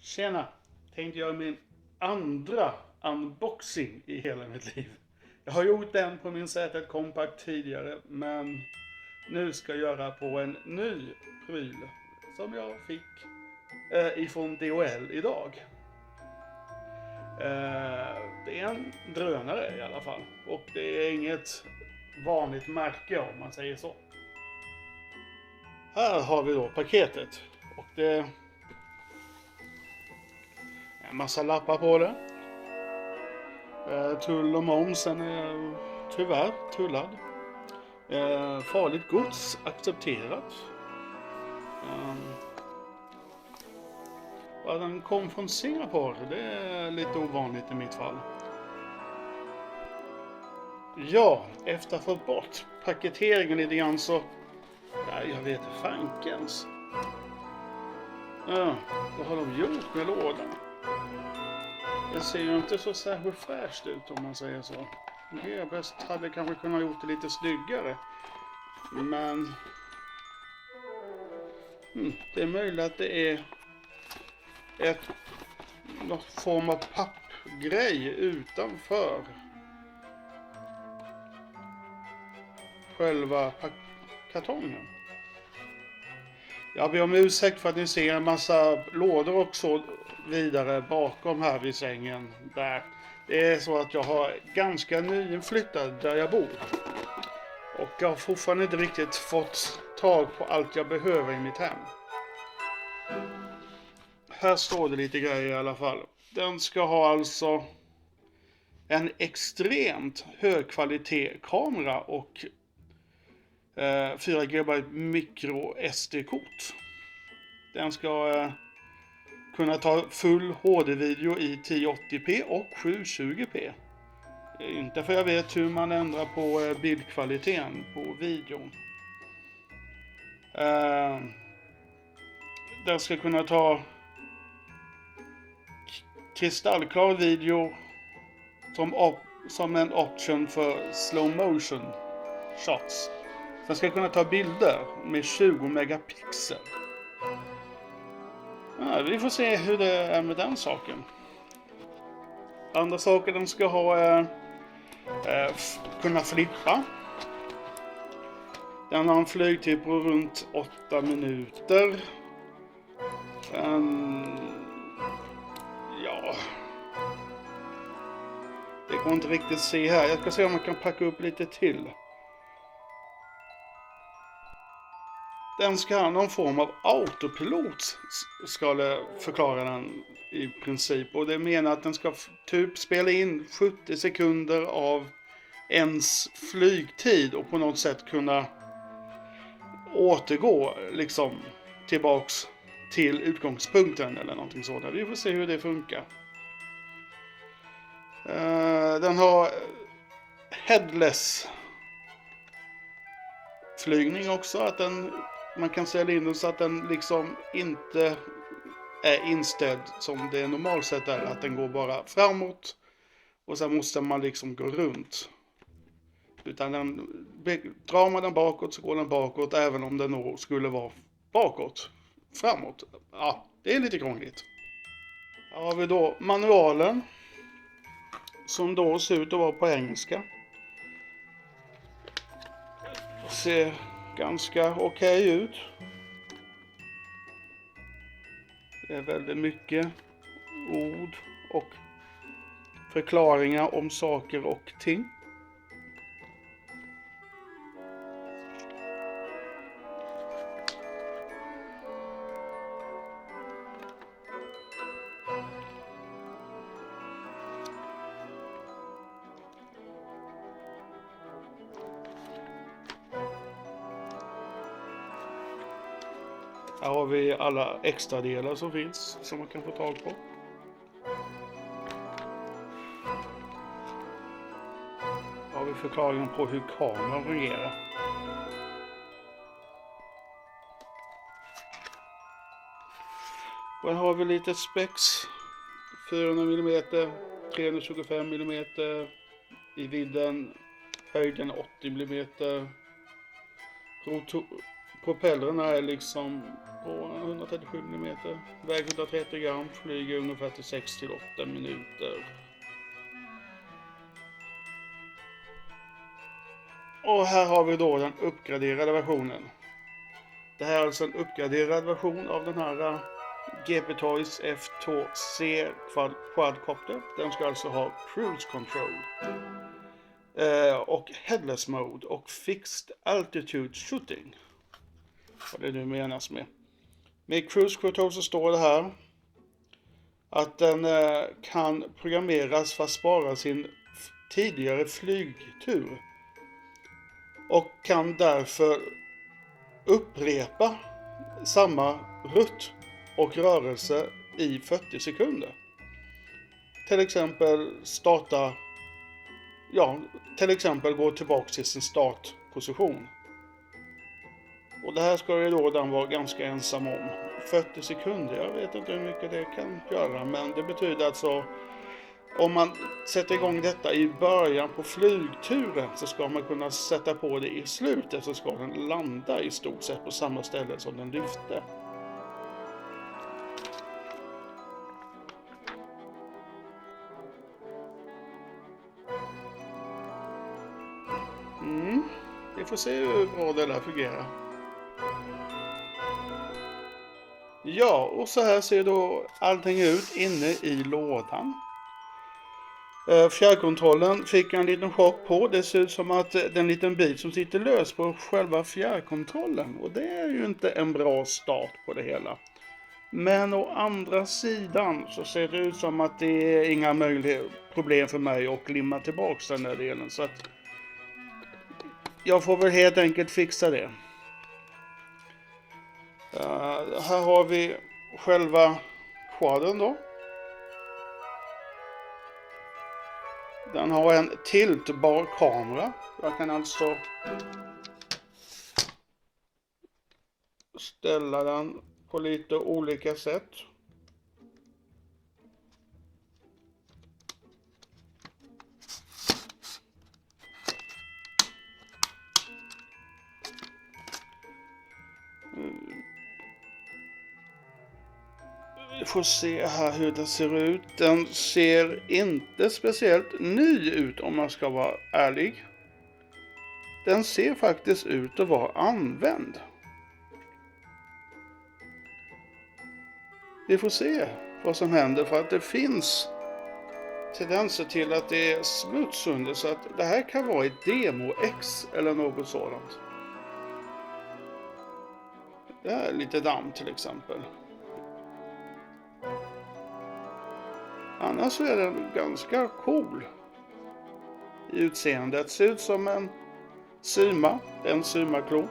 Tjena! Tänkte göra min andra unboxing i hela mitt liv. Jag har gjort den på min Z1 Compact tidigare, men nu ska jag göra på en ny pryl som jag fick ifrån DHL idag. Det är en drönare i alla fall, och det är inget vanligt märke om man säger så. Här har vi då paketet, och det är en massa lappar på det. Tull och momsen är tyvärr tullad. Farligt gods accepterat. Att den kom från Singapore, det är lite ovanligt i mitt fall. Ja, efter att ha fått bort paketeringen lite grann så... jag vet inte fankens. Vad har de gjort med lådan? Det ser ju inte så särskilt fräscht ut om man säger så. G-bäst hade kanske kunnat gjort det lite snyggare. Men... det är möjligt att det är någon form av pappgrej utanför själva kartongen. Jag ber om ursäkt för att ni ser en massa lådor och så vidare bakom här vid sängen. Där. Det är så att jag har ganska nyinflyttad där jag bor. Och jag har fortfarande inte riktigt fått tag på allt jag behöver i mitt hem. Här står det lite grejer i alla fall. Den ska ha alltså en extremt hög kvalitet kamera och 4 GB micro SD-kort. Den ska kunna ta full HD-video i 1080p och 720p. Inte för jag vet hur man ändrar på bildkvaliteten på videon. Den ska kunna ta kristallklar video som en option för slow motion shots. Den ska kunna ta bilder med 20 megapixel. Vi får se hur det är med den saken. Andra saker den ska ha kunna flippa. Den har en flygtid på runt 8 minuter. Det går inte riktigt se här. Jag ska se om man kan packa upp lite till. Den ska ha någon form av autopilot, ska det förklara den i princip. Och det menar att den ska typ spela in 70 sekunder av ens flygtid och på något sätt kunna återgå liksom tillbaks till utgångspunkten eller någonting sådant. Vi får se hur det funkar. Den har headless flygning också, att man kan ställa in den så att den liksom inte är inställd som det normalt sett är, att den går bara framåt och sen måste man liksom gå runt. Utan drar man den bakåt så går den bakåt även om den nog skulle vara bakåt, framåt. Ja, det är lite krångligt. Här har vi då manualen som då ser ut att vara på engelska. Ser ganska okej ut. Det är väldigt mycket ord och förklaringar om saker och ting. Här har vi alla extra delar som finns som man kan få tag på. Här har vi förklaringen på hur kameran fungerar. Och här har vi lite specs. 400 mm, 325 mm i vidden, höjden 80 mm. propellrarna är liksom på 137 mm, väger 130 gram, flyger ungefär till 6-8 minuter. Och här har vi då den uppgraderade versionen. Det här är alltså en uppgraderad version av den här GP Toys F2C Quadcopter. Den ska alltså ha Cruise Control. Och Headless Mode och Fixed Altitude Shooting. Vad det nu menas med. Med Cruise Control så står det här att den kan programmeras för att spara sin tidigare flygtur. Och kan därför upprepa samma rutt och rörelse i 40 sekunder. Till exempel gå tillbaka till sin startposition. Och det här ska ju då den vara ganska ensam om. 40 sekunder, jag vet inte hur mycket det kan göra, men det betyder alltså om man sätter igång detta i början på flygturen så ska man kunna sätta på det i slutet, så ska den landa i stort sett på samma ställe som den lyfte. Vi får se hur bra det där fungerar. Ja, och så här ser då allting ut inne i lådan. Fjärrkontrollen fick jag en liten chock på. Det ser ut som att det är en liten bit som sitter lös på själva fjärrkontrollen. Och det är ju inte en bra start på det hela. Men å andra sidan så ser det ut som att det är inga problem för mig att limma tillbaka den här delen. Så att jag får väl helt enkelt fixa det. Här har vi själva quadern då. Den har en tiltbar kamera. Jag kan alltså ställa den på lite olika sätt. Vi får se här hur den ser ut. Den ser inte speciellt ny ut om man ska vara ärlig. Den ser faktiskt ut att vara använd. Vi får se vad som händer, för att det finns tendenser till att det är smuts under, så att det här kan vara ett demo-X eller något sådant. Det är lite damm till exempel. Annars så är den ganska cool i utseendet. Ser ut som en Syma, en Syma-klo.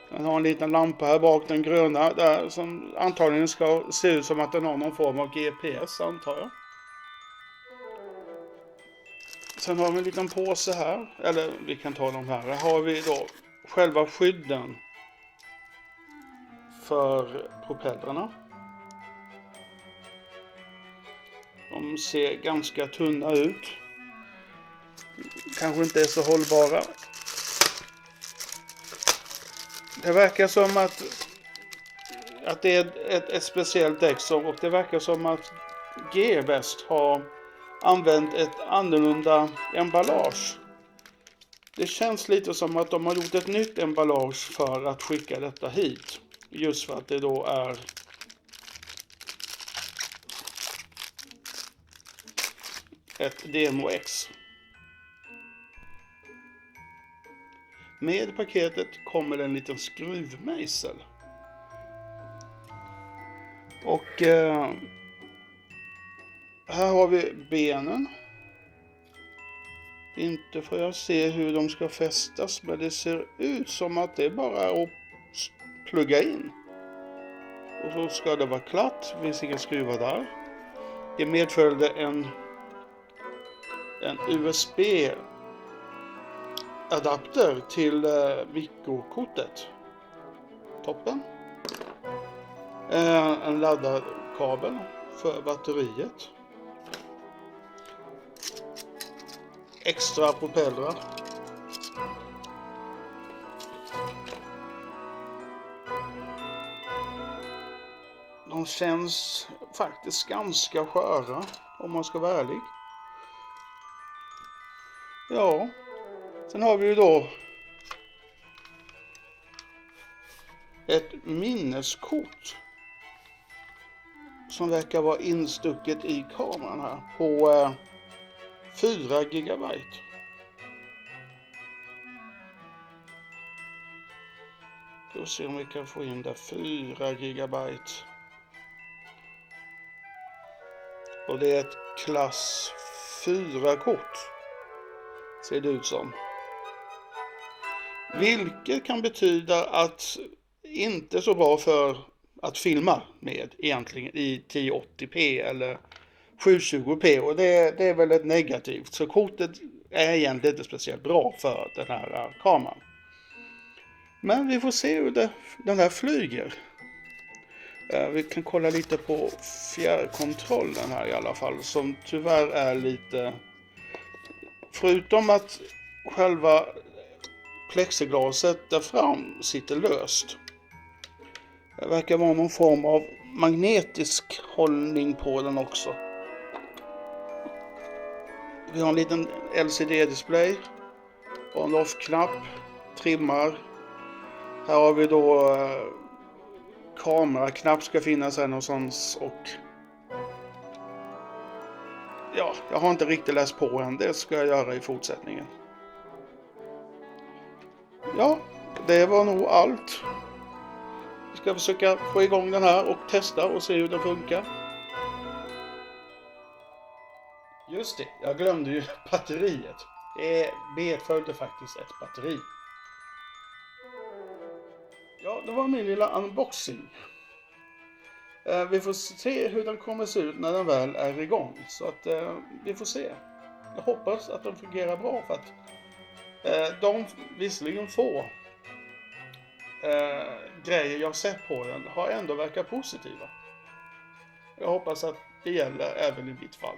Den har en liten lampa här bak, den gröna, där som antagligen ska se ut som att den har någon form av GPS, antar jag. Sen har vi en liten påse här, eller vi kan ta de här. Här har vi då själva skydden för propellrarna. De ser ganska tunna ut. Kanske inte är så hållbara. Det verkar som att det är ett speciellt däck, och det verkar som att G-West har använt ett annorlunda emballage. Det känns lite som att de har gjort ett nytt emballage för att skicka detta hit. Just för att det då är ett Demo-X. Med paketet kommer en liten skruvmejsel. Och här har vi benen. Inte får jag se hur de ska fästas, men det ser ut som att det bara är att plugga in. Och så ska det vara klart. Det finns inga skruvar där. Det medföljde en USB-adapter till mikrokortet. Toppen. En laddarkabel för batteriet. extra propellrar. De känns faktiskt ganska sköra, om man ska vara ärlig. Ja, sen har vi ju då ett minneskort som verkar vara instucket i kameran här på 4 gigabyte. Ska se om vi kan få in där 4 gigabyte. Och det är ett klass 4-kort. Ser det ut som. Vilket kan betyda att inte så bra för att filma med egentligen i 1080p eller 720p. Och det är väl ett negativt. Så kortet är egentligen inte speciellt bra för den här kameran. Men vi får se hur den här flyger. Vi kan kolla lite på fjärrkontrollen här i alla fall, som tyvärr är lite, förutom att själva plexiglaset där fram sitter löst. Det verkar vara någon form av magnetisk hållning på den också. Vi har en liten LCD-display, on-off-knapp, trimmar. Här har vi då kameraknapp ska finnas här någonstans och ja, jag har inte riktigt läst på än. Det ska jag göra i fortsättningen. Ja, det var nog allt. Vi ska försöka få igång den här och testa och se hur den funkar. Just det, jag glömde ju batteriet. Det medföljde faktiskt ett batteri. Ja, det var min lilla unboxing. Vi får se hur den kommer se ut när den väl är igång. Så att vi får se. Jag hoppas att den fungerar bra för att de visserligen få grejer jag sett på den har ändå verkat positiva. Jag hoppas att det gäller även i mitt fall.